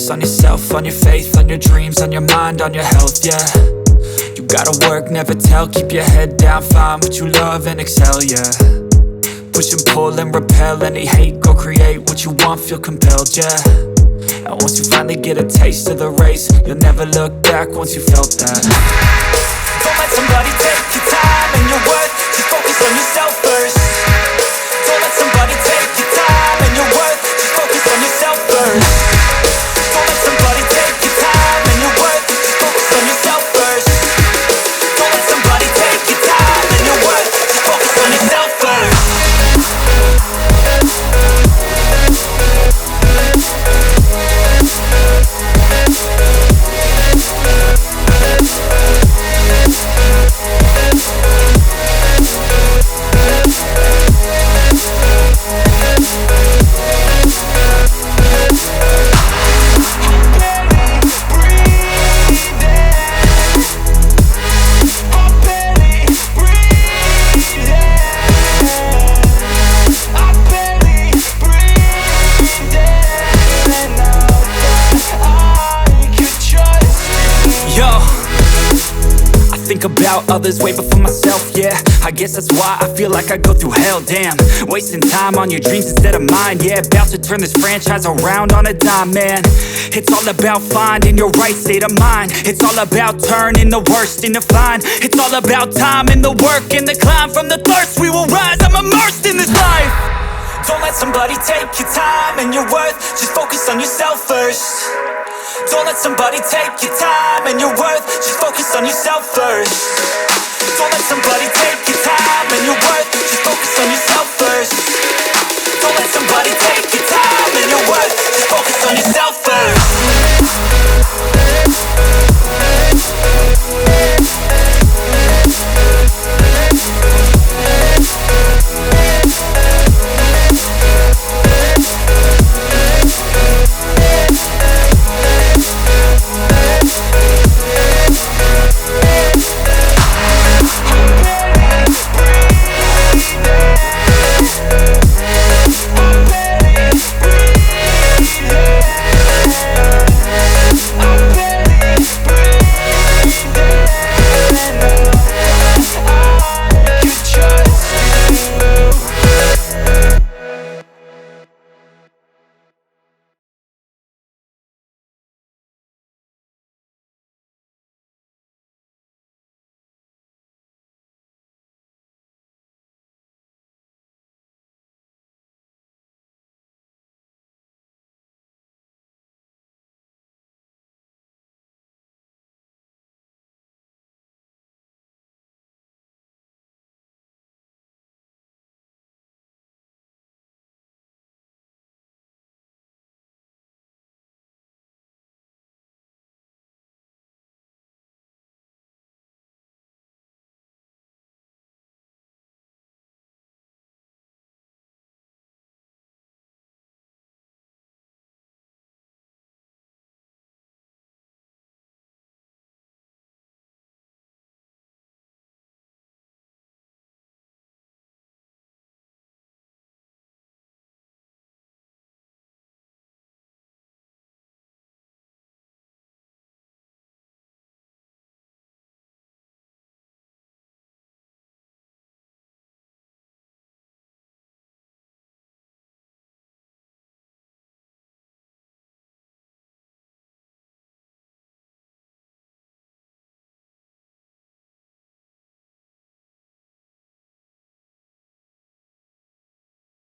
focus on yourself, on your faith, on your dreams, on your mind, on your health, yeah. You gotta work, never tell, keep your head down, find what you love and excel, yeah. Push and pull and repel any hate, go create what you want, feel compelled, yeah. And once you finally get a taste of the race, you'll never look back once you felt that. Don't let somebody take your time and your worth, just focus on yourself first. Don't let somebody take your time and your worth, just focus on yourself first. Don't let somebody take your time and your worth, just focus on yourself first. Don't let somebody take your time and your worth, just focus on yourself first. Think about others way before myself, yeah. I guess that's why I feel like I go through hell, damn. Wasting time on your dreams instead of mine, yeah. About to turn this franchise around on a dime, man. It's all about finding your right state of mind. It's all about turning the worst into fine. It's all about time and the work and the climb. From the thirst we will rise, I'm immersed in this life. Don't let somebody take your time and your worth, just focus on yourself first. Don't let somebody take your time and your worth, just focus on yourself first. Don't let somebody take your time